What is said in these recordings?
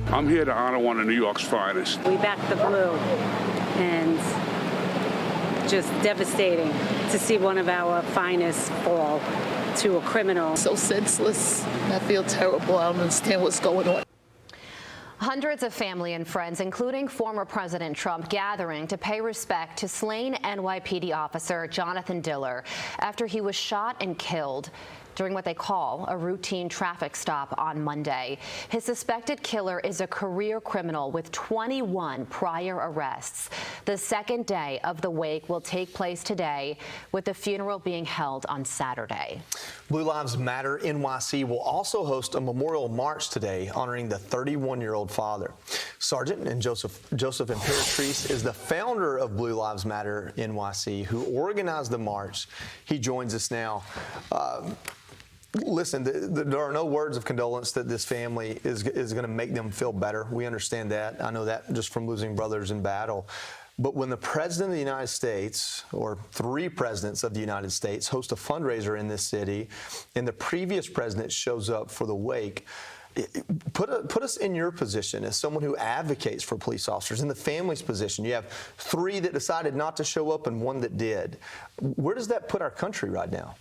I'm here to honor one of New York's finest. We back the blue, and just devastating to see one of our finest fall to a criminal. So senseless. I feel terrible. I don't understand what's going on. Hundreds of family and friends, including former President Trump, gathering to pay respect to slain NYPD officer Jonathan Diller after he was shot and killed during what they call a routine traffic stop on Monday. His suspected killer is a career criminal with 21 prior arrests. The second day of the wake will take place today, with the funeral being held on Saturday. Blue Lives Matter NYC will also host a memorial march today honoring the 31-year-old father. Sergeant and Joseph Imperatrice is the founder of Blue Lives Matter NYC, who organized the march. He joins us now. Listen, there are no words of condolence that this family is going to make them feel better. We understand that. I know that just from losing brothers in battle. But when the President of the United States, or three presidents of the United States, host a fundraiser in this city, and the previous president shows up for the wake, put us in your position as someone who advocates for police officers, in the family's position. You have three that decided not to show up and one that did. Where does that put our country right now?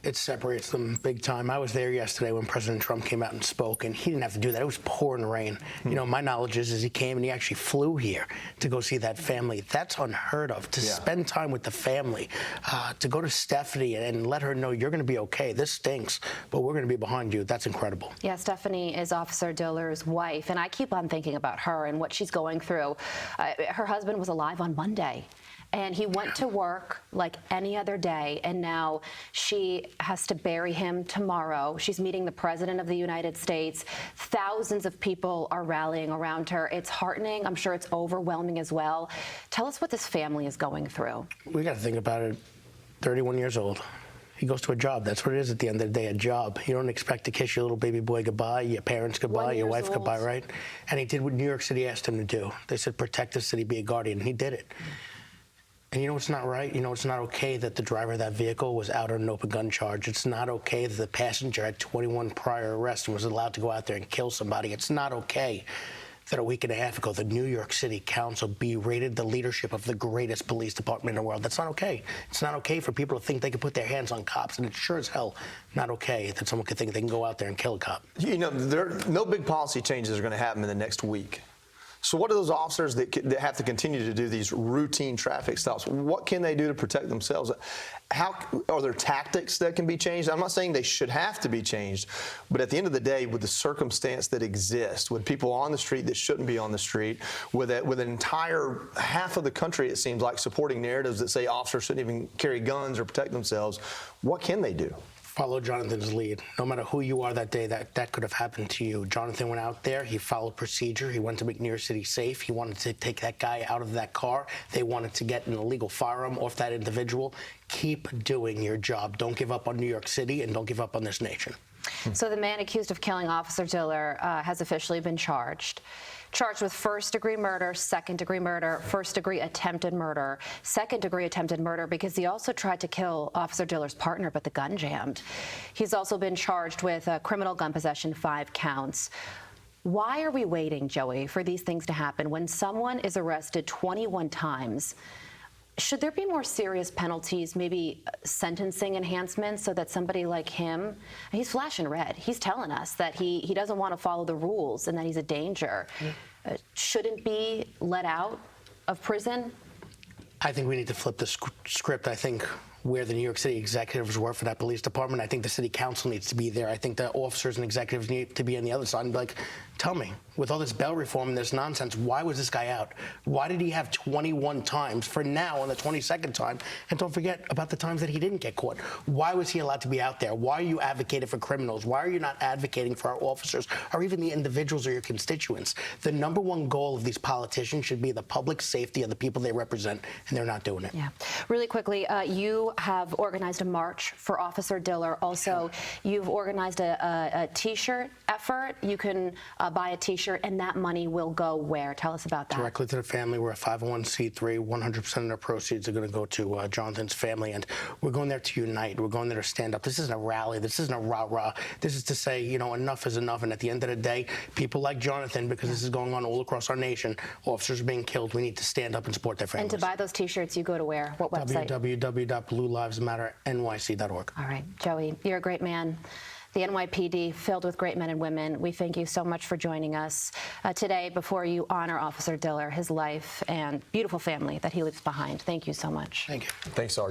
It separates them big time. I was there yesterday when President Trump came out and spoke, and he didn't have to do that. It was pouring rain. You know, my knowledge is he came and he actually flew here to go see that family. That's unheard of. To spend time with the family, to go to Stephanie and let her know you're going to be okay. This stinks, but we're going to be behind you. That's incredible. Yeah, Stephanie is Officer Diller's wife, and I keep on thinking about her and what she's going through. Her husband was alive on Monday. And he went to work like any other day, and now she has to bury him tomorrow. She's meeting the President of the United States. Thousands of people are rallying around her. It's heartening. I'm sure it's overwhelming as well. Tell us what this family is going through. We got to think about it. 31 years old. He goes to a job. That's what it is at the end of the day, a job. You don't expect to kiss your little baby boy goodbye, your parents goodbye, your wife goodbye, right? And he did what New York City asked him to do. They said, protect the city, be a guardian. And he did it. And you know it's not right? You know it's not okay that the driver of that vehicle was out on an open gun charge. It's not okay that the passenger had 21 prior arrests and was allowed to go out there and kill somebody. It's not okay that a week and a half ago, the New York City Council berated the leadership of the greatest police department in the world. That's not okay. It's not okay for people to think they can put their hands on cops, and it's sure as hell not okay that someone could think they can go out there and kill a cop. You know, no big policy changes are going to happen in the next week. So what are those officers that have to continue to do these routine traffic stops? What can they do to protect themselves? How are there tactics that can be changed? I'm not saying they should have to be changed, but at the end of the day, with the circumstance that exists, with people on the street that shouldn't be on the street, with an entire half of the country, it seems like, supporting narratives that say officers shouldn't even carry guns or protect themselves, what can they do? Follow Jonathan's lead. No matter who you are that day, that could have happened to you. Jonathan went out there. He followed procedure. He wanted to make New York City safe. He wanted to take that guy out of that car. They wanted to get an illegal firearm off that individual. Keep doing your job. Don't give up on New York City, and don't give up on this nation. So the man accused of killing Officer Diller has officially been charged with first-degree murder, second-degree murder, first-degree attempted murder, second-degree attempted murder because he also tried to kill Officer Diller's partner, but the gun jammed. He's also been charged with criminal gun possession, 5 counts. Why are we waiting, Joey, for these things to happen when someone is arrested 21 times? Should there be more serious penalties, maybe sentencing enhancements, so that somebody like him, he's flashing red. He's telling us that he doesn't want to follow the rules and that he's a danger. Shouldn't be let out of prison? I think we need to flip the script. I think where the New York City executives were for that police department, I think the city council needs to be there. I think the officers and executives need to be on the other side and be like, tell me, with all this bail reform and this nonsense, why was this guy out? Why did he have 21 times for now on the 22nd time? And don't forget about the times that he didn't get caught. Why was he allowed to be out there? Why are you advocating for criminals? Why are you not advocating for our officers or even the individuals or your constituents? The number one goal of these politicians should be the public safety of the people they represent, and they're not doing it. Yeah. Really quickly, you have organized a march for Officer Diller. Also, you've organized a T-shirt effort, you can buy a T-shirt, and that money will go where? Tell us about that. Directly to the family. We're a 501c3. 100% of their proceeds are going to go to Jonathan's family, and we're going there to unite. We're going there to stand up. This isn't a rally. This isn't a rah-rah. This is to say, you know, enough is enough. And at the end of the day, people like Jonathan, because this is going on all across our nation, officers are being killed. We need to stand up and support their families. And to buy those T-shirts, you go to where? What website? www.bluelivesmatternyc.org. All right, Joey, you're a great man. The NYPD filled with great men and women. We thank you so much for joining us today before you honor Officer Diller, his life, and beautiful family that he leaves behind. Thank you so much. Thank you. Thanks, Sergeant.